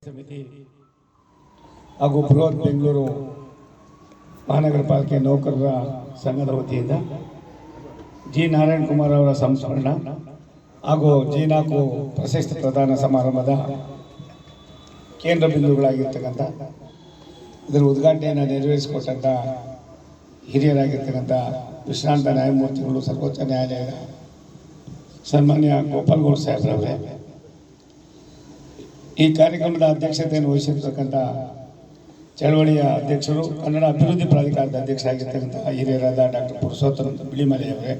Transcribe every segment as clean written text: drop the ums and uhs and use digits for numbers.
ಸಮಿತಿ ಹಾಗೂ ಬೃಹತ್ ಬೆಂಗಳೂರು ಮಹಾನಗರ ಪಾಲಿಕೆ ನೌಕರರ ಸಂಘದ ವತಿಯಿಂದ ಜಿ ನಾರಾಯಣ ಕುಮಾರ್ ಅವರ ಸಂಸ್ಮರಣ ಹಾಗೂ ಜಿ4 ಪ್ರಶಸ್ತಿ ಪ್ರದಾನ ಸಮಾರಂಭದ ಕೇಂದ್ರ ಬಿಂದುಗಳಾಗಿರ್ತಕ್ಕಂಥ ಇದರ ಉದ್ಘಾಟನೆಯನ್ನು ನೆರವೇರಿಸಿಕೊಟ್ಟಂಥ ಹಿರಿಯರಾಗಿರ್ತಕ್ಕಂಥ ವಿಶ್ರಾಂತ ನ್ಯಾಯಮೂರ್ತಿಗಳು, ಸರ್ವೋಚ್ಚ ನ್ಯಾಯಾಲಯದ ಸನ್ಮಾನ್ಯ ಗೋಪಾಲ್ ಗೌಡ್ ಸಾಹೇಬ್ರವರೇ, ಈ ಕಾರ್ಯಕ್ರಮದ ಅಧ್ಯಕ್ಷತೆಯನ್ನು ವಹಿಸಿರ್ತಕ್ಕಂಥ ಚಳವಳಿಯ ಅಧ್ಯಕ್ಷರು, ಕನ್ನಡ ಅಭಿವೃದ್ಧಿ ಪ್ರಾಧಿಕಾರದ ಅಧ್ಯಕ್ಷರಾಗಿರ್ತಕ್ಕಂಥ ಹಿರಿಯರಾದ ಡಾಕ್ಟರ್ ಪುರುಷೋತ್ತಮ ಬಿಳಿಮಲೆಯವರೇ,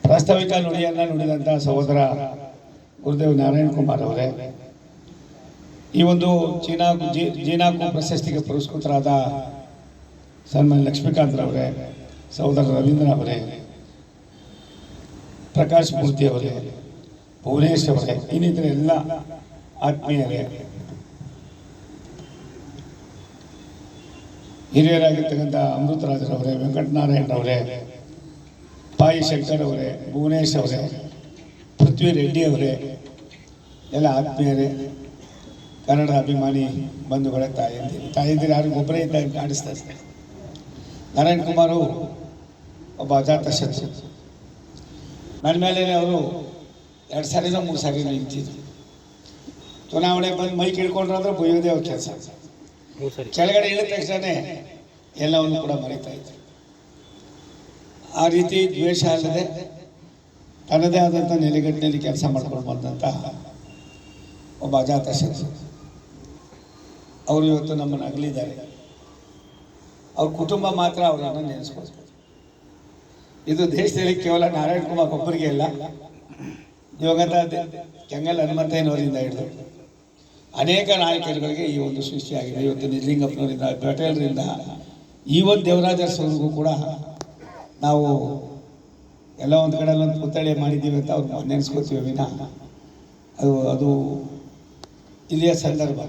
ಪ್ರಾಸ್ತಾವಿಕ ನುಡಿಯನ್ನು ನುಡಿದಂಥ ಸಹೋದರ ಗುರುದೇವ್ ನಾರಾಯಣ ಕುಮಾರ್ ಅವರೇ, ಈ ಒಂದು ಜಿ4 ಪ್ರಶಸ್ತಿಗೆ ಪುರಸ್ಕೃತರಾದ ಸನ್ಮಾನ್ಯ ಲಕ್ಷ್ಮೀಕಾಂತ್ರವರೇ, ಸಹೋದರ ರವೀಂದ್ರ ಅವರೇ, ಪ್ರಕಾಶ್ ಮೂರ್ತಿ ಅವರೇ, ಭುವನೇಶ್ ಅವರೇ, ಇನ್ನಿತರ ಎಲ್ಲ ಆತ್ಮೀಯರೇ, ಹಿರಿಯರಾಗಿರ್ತಕ್ಕಂಥ ಅಮೃತರಾಜರವರೇ, ವೆಂಕಟನಾರಾಯಣರವರೇ, ಪಾಯಿ ಶಂಕರ್ ಅವರೇ, ಭುವನೇಶ್ ಅವರೇ, ಪೃಥ್ವಿ ರೆಡ್ಡಿ ಅವರೇ, ಎಲ್ಲ ಆತ್ಮೀಯರೇ, ಕನ್ನಡ ಅಭಿಮಾನಿ ಬಂಧುಗಳೇ, ತಾಯಂದಿರು ಯಾರು ಒಬ್ಬರೇ ಇದ್ದಾಗ ಕಾಣಿಸ್ತಾ ಇದ್ದಾರೆ. ನಾರಾಯಣ ಕುಮಾರು ಒಬ್ಬ ಅಜಾತ ಶತ್ರು. ನನ್ನ ಮೇಲೆ ಅವರು 2 ಸಾರಿನೋ 3 ಸಾರಿನೋ ನಿಂತಿದ್ರು. ಚುನಾವಣೆ ಬಂದು ಮೈಕ್ ಹಿಡ್ಕೊಂಡ್ರು ಅಂದ್ರೆ ಬೊಯ್ಯೋದೇ ಅವ್ರ ಕೆಲಸ. ಕೆಳಗಡೆ ಇಳಿದ ತಕ್ಷಣ ಎಲ್ಲವನ್ನು ಕೂಡ ಮರೀತಾ ಇದ್ರು. ಆ ರೀತಿ ದ್ವೇಷ ಅಲ್ಲದೆ ತನ್ನದೇ ಆದಂಥ ನೆಲೆಗಟ್ಟಿನಲ್ಲಿ ಕೆಲಸ ಮಾಡ್ಕೊಂಡು ಬಂದಂಥ ಒಬ್ಬ ಅಜಾತ ಶತ್ರು. ಅವರು ಇವತ್ತು ನಮ್ಮನ್ನು ಅಗಲಿದ್ದಾರೆ. ಅವ್ರ ಕುಟುಂಬ ಮಾತ್ರ ಅವರನ್ನು ನೆನೆಸ್ಕೊಳ್ತಾರೆ. ಇದು ದೇಶದಲ್ಲಿ ಕೇವಲ ನಾರಾಯಣ ಕುಮಾರ್ ಒಬ್ಬರಿಗೆ ಇಲ್ಲ, ದಿವಂಗತ ಕೆಂಗಲ್ ಹನುಮಂತಯ್ಯನವರಿಂದ ಹಿಡಿದು ಅನೇಕ ನಾಯಕರುಗಳಿಗೆ ಈ ಒಂದು ಸೃಷ್ಟಿಯಾಗಿದೆ. ಇವತ್ತು ನಿಜಲಿಂಗಪ್ಪನವರಿಂದ, ಪಟೇಲ್ರಿಂದ, ಈ ಒಂದು ದೇವರಾಜ ಅರಸವ್ರಿಗೂ ಕೂಡ ನಾವು ಎಲ್ಲ ಒಂದು ಕಡೆ ಒಂದು ಪುತ್ಥಳಿ ಮಾಡಿದ್ದೀವಿ ಅಂತ ಅವ್ರು ನೆನೆಸ್ಕೊತೀವಿ ವಿನ ಅದು ಇಲ್ಲಿಯ ಸಂದರ್ಭ.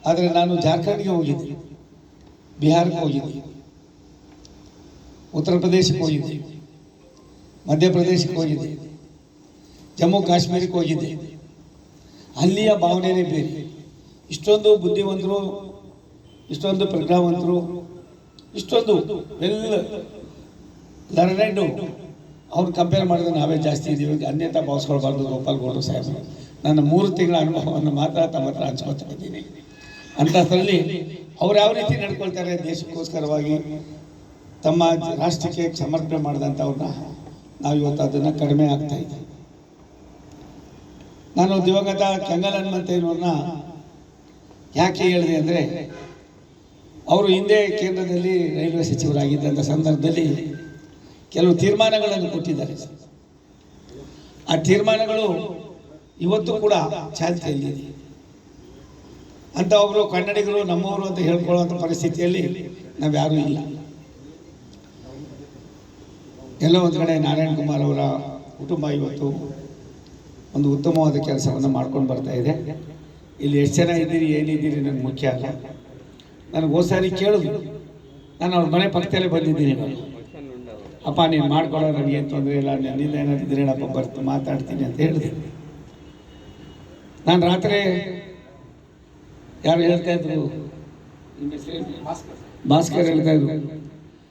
ಆದರೆ ನಾನು ಜಾರ್ಖಂಡ್ಗೆ ಹೋಗಿದ್ದೆ, ಬಿಹಾರಕ್ಕೆ ಹೋಗಿದ್ದೆ, ಉತ್ತರ ಪ್ರದೇಶಕ್ಕೆ ಹೋಗಿದ್ದೆ, ಮಧ್ಯಪ್ರದೇಶಕ್ಕೆ ಹೋಗಿದ್ದೆ, ಜಮ್ಮು ಕಾಶ್ಮೀರಕ್ಕೆ ಹೋಗಿದ್ದೆ. ಅಲ್ಲಿಯ ಭಾವನೆಯೇ ಬೇರೆ. ಇಷ್ಟೊಂದು ಬುದ್ಧಿವಂತರು, ಇಷ್ಟೊಂದು ಪ್ರಜ್ಞಾವಂತರು, ಇಷ್ಟೊಂದು ಲರ್ನೆಡ್ ಅವ್ರು ಕಂಪೇರ್ ಮಾಡಿದ್ರೆ ನಾವೇ ಜಾಸ್ತಿ ಇದ್ದೀವಿ. ಅನ್ಯತಾ ಭಾವಿಸ್ಕೊಳ್ಬಾರ್ದು. ಗೋಪಾಲ್ ಗೌಡ ಸಾಹೇಬರು ನನ್ನ 3 ತಿಂಗಳ ಅನುಭವವನ್ನು ಮಾತ್ರ ತಮ್ಮ ಹತ್ರ ಹಂಚ್ಕೊಳ್ತಾ ಇದ್ದೀನಿ. ಅಂಥದ್ರಲ್ಲಿ ಅವ್ರು ಯಾವ ರೀತಿ ನಡ್ಕೊಳ್ತಾರೆ, ದೇಶಕ್ಕೋಸ್ಕರವಾಗಿ ತಮ್ಮ ರಾಷ್ಟ್ರಕ್ಕೆ ಸಮರ್ಪಣೆ ಮಾಡಿದಂಥವ್ರನ್ನ ನಾವು ಇವತ್ತು ಅದನ್ನು ಕಡಿಮೆ ಆಗ್ತಾ ಇದ್ದೀವಿ. ನಾನು ದಿವಂಗತ ಕೆಂಗಲ್ ಹನುಮಂತಯ್ಯನವ್ರನ್ನ ಯಾಕೆ ಹೇಳಿದೆ ಅಂದರೆ, ಅವರು ಹಿಂದೆ ಕೇಂದ್ರದಲ್ಲಿ ರೈಲ್ವೆ ಸಚಿವರಾಗಿದ್ದಂಥ ಸಂದರ್ಭದಲ್ಲಿ ಕೆಲವು ತೀರ್ಮಾನಗಳನ್ನು ಕೊಟ್ಟಿದ್ದಾರೆ. ಆ ತೀರ್ಮಾನಗಳು ಇವತ್ತು ಕೂಡ ಚಾಲ್ತಿಯಲ್ಲಿದೆ. ಅಂತ ಒಬ್ಬರು ಕನ್ನಡಿಗರು ನಮ್ಮವರು ಅಂತ ಹೇಳ್ಕೊಳ್ಳುವಂಥ ಪರಿಸ್ಥಿತಿಯಲ್ಲಿ ನಾವು ಯಾರೂ ಇಲ್ಲ. ಎಲ್ಲ ಒಂದು ಕಡೆ ನಾರಾಯಣ ಕುಮಾರ್ ಅವರ ಕುಟುಂಬ ಇವತ್ತು ಒಂದು ಉತ್ತಮವಾದ ಕೆಲಸವನ್ನು ಮಾಡ್ಕೊಂಡು ಬರ್ತಾ ಇದೆ. ಇಲ್ಲಿ ಎಷ್ಟು ಜನ ಇದ್ದೀರಿ, ಏನಿದ್ದೀರಿ ನನಗೆ ಮುಖ್ಯ ಅಲ್ಲ. ನನಗೆ ಹೋದ್ಸಾರಿ ಕೇಳಿದ್ರು, ನಾನು ಅವ್ರ ಮನೆ ಪಕ್ಕದಲ್ಲೇ ಬಂದಿದ್ದೀನಿ. ಅಪ್ಪ ನೀನು ಮಾಡ್ಕೊಳ್ಳೋ, ನನಗೇನು ತೊಂದರೆ ಇಲ್ಲ, ನನ್ನಿಂದ ಏನಾದ್ರು ಇದ್ರೇನಪ್ಪ ಬರ್ತು ಮಾತಾಡ್ತೀನಿ ಅಂತ ಹೇಳಿದೆ. ನಾನು ರಾತ್ರಿ ಯಾರು ಹೇಳ್ತಾ ಇದ್ರು, ಭಾಸ್ಕರ್ ಹೇಳ್ತಾ ಇದ್ರು,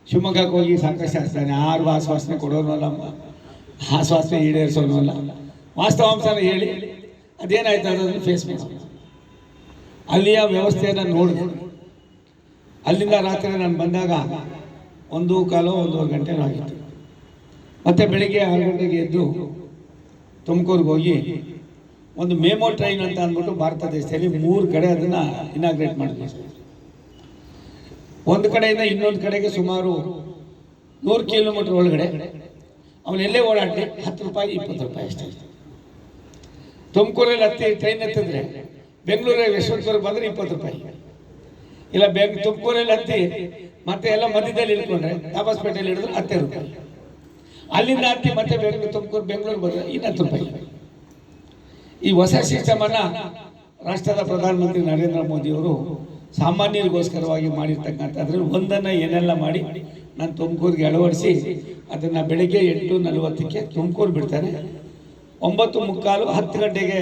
ಶಿವಮೊಗ್ಗಕ್ಕೆ ಹೋಗಿ ಸಾಕಷ್ಟು ಆಗ್ತಾನೆ, ಯಾರು ಆಶ್ವಾಸನೆ ಕೊಡೋನು ಅಲ್ಲ, ಆಶ್ವಾಸನೆ ಈಡೇರಿಸೋನು ಅಲ್ಲ, ವಾಸ್ತವಾಂಶನ ಹೇಳಿ ಅದೇನಾಯ್ತು ಅದನ್ನು ಫೇಸ್ ಮಾಡಿ ಅಲ್ಲಿಯ ವ್ಯವಸ್ಥೆಯನ್ನು ನೋಡಿದೆ. ಅಲ್ಲಿಂದ ರಾತ್ರಿ ನಾನು ಬಂದಾಗ 1:15-1:30 ಗಂಟೆನೂ ಆಗಿತ್ತು. ಮತ್ತು ಬೆಳಿಗ್ಗೆ 6 ಗಂಟೆಗೆ ಎದ್ದು ತುಮಕೂರಿಗೆ ಹೋಗಿ ಒಂದು ಮೆಮೊ ಟ್ರೈನ್ ಅಂತ ಅಂದ್ಬಿಟ್ಟು ಭಾರತ ದೇಶದಲ್ಲಿ 3 ಕಡೆ ಅದನ್ನು ಇನಾಗ್ರೇಟ್ ಮಾಡಿದ್ವಿ. ಒಂದು ಕಡೆಯಿಂದ ಇನ್ನೊಂದು ಕಡೆಗೆ ಸುಮಾರು 100 ಕಿಲೋಮೀಟರ್ ಒಳಗಡೆ ಅವನೆಲ್ಲೇ ಓಡಾಡಲಿ 10 ರೂಪಾಯಿ 20 ರೂಪಾಯಿ ಅಷ್ಟೇ. ತುಮಕೂರಲ್ಲಿ ಟ್ರೈನ್ ಹತ್ತಿದ್ರೆ ಬೆಂಗಳೂರಲ್ಲಿ ಯಶವಂತಪುರಕ್ಕೆ ಬಂದರೆ 20 ರೂಪಾಯಿ. ಇಲ್ಲ ತುಮಕೂರಲ್ಲಿ ಹತ್ತಿ ಮತ್ತೆ ಎಲ್ಲ ಮಧ್ಯದಲ್ಲಿ ಇಳ್ಕೊಂಡ್ರೆ ದಾಬಾಸ್ಪೇಟೆಯಲ್ಲಿ ಹಿಡಿದ್ರೆ 10 ರೂಪಾಯಿ. ಅಲ್ಲಿಂದ ಹತ್ತಿ ಮತ್ತೆ ಬೆಂಗಳೂರು ಬಂದರೆ 20 ರೂಪಾಯಿ. ಈ ಹೊಸ ಸಿಸ್ಟಮನ್ನು ರಾಷ್ಟ್ರದ ಪ್ರಧಾನಮಂತ್ರಿ ನರೇಂದ್ರ ಮೋದಿಯವರು ಸಾಮಾನ್ಯರಿಗೋಸ್ಕರವಾಗಿ ಮಾಡಿರ್ತಕ್ಕಂಥದ್ರಲ್ಲಿ ಒಂದನ್ನು ಏನೆಲ್ಲ ಮಾಡಿ ನಾನು ತುಮಕೂರಿಗೆ ಅಳವಡಿಸಿ ಅದನ್ನು ಬೆಳಗ್ಗೆ 8:40ಕ್ಕೆ ತುಮಕೂರು ಬಿಡ್ತಾರೆ, 9:45 10 ಗಂಟೆಗೆ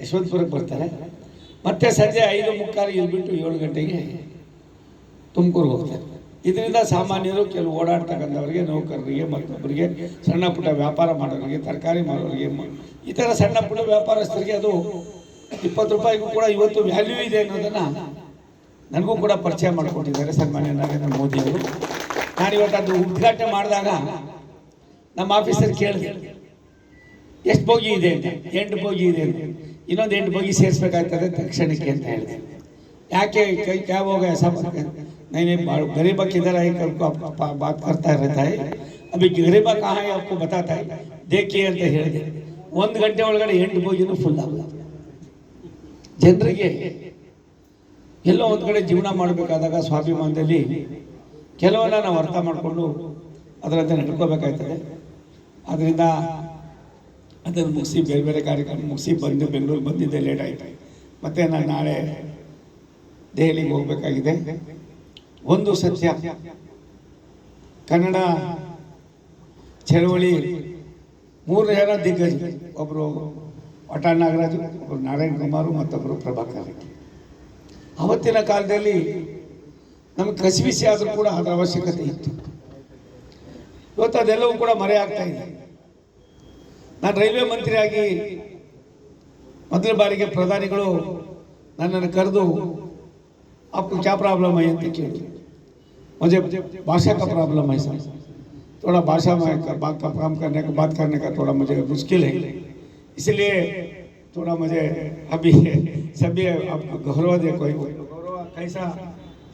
ಯಶವಂತಪುರಕ್ಕೆ ಬರ್ತಾರೆ, ಮತ್ತೆ ಸಂಜೆ 5:45 ಇಲ್ಲಿ ಬಿಟ್ಟು 7 ಗಂಟೆಗೆ ತುಮಕೂರಿಗೆ ಹೋಗ್ತಾರೆ. ಇದರಿಂದ ಸಾಮಾನ್ಯರು ಕೆಲವು ಓಡಾಡ್ತಕ್ಕಂಥವರಿಗೆ, ನೌಕರರಿಗೆ, ಮತ್ತೊಬ್ಬರಿಗೆ, ಸಣ್ಣ ಪುಟ್ಟ ವ್ಯಾಪಾರ ಮಾಡೋರಿಗೆ, ತರಕಾರಿ ಮಾಡೋರಿಗೆ, ಈ ಥರ ಸಣ್ಣ ಪುಟ್ಟ ವ್ಯಾಪಾರಸ್ಥರಿಗೆ ಅದು 20 ರೂಪಾಯಿಗೂ ಕೂಡ ಇವತ್ತು ವ್ಯಾಲ್ಯೂ ಇದೆ ಅನ್ನೋದನ್ನು ನನಗೂ ಕೂಡ ಪರಿಚಯ ಮಾಡಿಕೊಟ್ಟಿದ್ದಾರೆ ಸನ್ಮಾನ್ಯ ನರೇಂದ್ರ ಮೋದಿಯವರು. ನಾನಿವತ್ತು ಅದು ಉದ್ಘಾಟನೆ ಮಾಡಿದಾಗ ನಮ್ಮ ಆಫೀಸರ್ ಕೇಳಿದೆ, ಎಷ್ಟು ಬೋಗಿ ಇದೆ ಅಂತ. 8 ಬೋಗಿ ಇದೆ ಅಂತ. ಇನ್ನೊಂದು 8 ಬೋಗಿ ಸೇರಿಸ್ಬೇಕಾಗ್ತದೆ ತಕ್ಷಣಕ್ಕೆ ಅಂತ ಹೇಳಿದೆ. ಯಾಕೆ ಕೈ ಕ್ಯಾ ಹೋಗ सब नहीं गरीबा किधर है आपको बात करता रहता है, अभी गरीबा कहाँ है आपको बताता है, देखिए ಅಂತ ಹೇಳಿದೆ. 1 ಗಂಟೆ ಒಳಗಡೆ 8 ಬೋಗಿನೂ ಫುಲ್ ಆಗುತ್ತೆ. ಜನರಿಗೆ ಎಲ್ಲೋ ಒಂದು ಕಡೆ ಜೀವನ ಮಾಡಬೇಕಾದಾಗ ಸ್ವಾಭಿಮಾನದಲ್ಲಿ ಕೆಲವನ್ನ ನಾವು ಅರ್ಥ ಮಾಡಿಕೊಂಡು ಅದರಂತೆ ನಡ್ಕೋಬೇಕಾಗ್ತದೆ. ಆದ್ದರಿಂದ ಅದನ್ನು ಮುಗಿಸಿ ಬೇರೆ ಬೇರೆ ಕಾರ್ಯಕ್ರಮ ಮುಗಿಸಿ ಬಂದು ಬೆಂಗಳೂರು ಬಂದಿದ್ದೆ ಲೇಟ್ ಆಯಿತು. ಮತ್ತು ನಾನು ನಾಳೆ ದೆಹಲಿಗೆ ಹೋಗಬೇಕಾಗಿದೆ. ಒಂದು ಸತ್ಯ, ಕನ್ನಡ ಚಳವಳಿ 3 ಜನ ದಿಗ್ಗಜ, ಒಬ್ಬರು ವಟಾಳ್ ನಾಗರಾಜು, ಒಬ್ಬರು ನಾರಾಯಣ್ ಕುಮಾರು, ಮತ್ತೊಬ್ಬರು ಪ್ರಭಾಕರ್. ಅವತ್ತಿನ ಕಾಲದಲ್ಲಿ ನಮಗೆ ಕಸಿವಿಸಿ ಆದರೂ ಕೂಡ ಅದರ ಅವಶ್ಯಕತೆ ಇತ್ತು. ಇವತ್ತು ಅದೆಲ್ಲವೂ ಕೂಡ ಮರೆಯಾಗ್ತಾ ಇದೆ. ನಾನು ರೈಲ್ವೆ ಮಂತ್ರಿಯಾಗಿ ಮೊದಲ ಬಾರಿಗೆ ಪ್ರಧಾನಿಗಳು ನನ್ನನ್ನು ಕರೆದು आपको क्या प्रॉब्लम है ಅಂತ ಕೇಳಿದ್ರು. मुझे भाषा का प्रॉब्लम है सर, थोड़ा भाषा में काम करने का बात करने का थोड़ा मुझे मुश्किल है, इसलिए थोड़ा मुझे अभी सभी आपको गौरव दे, कोई गौरव कैसा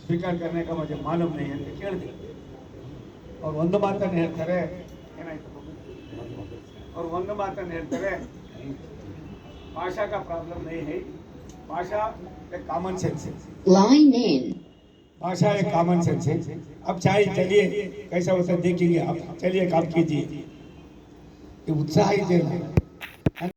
स्वीकार करने का मुझे मालूम नहीं है ಅಂತ ಕೇಳಿದೆ. ಅವ್ರು ಒಂದು ಮಾತನ್ನು ಹೇಳ್ತಾರೆ, ಏನಾಯ್ತು ಅವ್ರು ಒಂದು ಮಾತನ್ನು ಹೇಳ್ತಾರೆ, भाषा का प्रॉब्लम नहीं है, भाषा एक कॉमन सेंस है, लाइन इन भाषा एक कॉमन सेंस है. अब चाहे चलिए कैसा होता है देखेंगे आप, चलिए काम कीजिए. ये उत्साह ही देना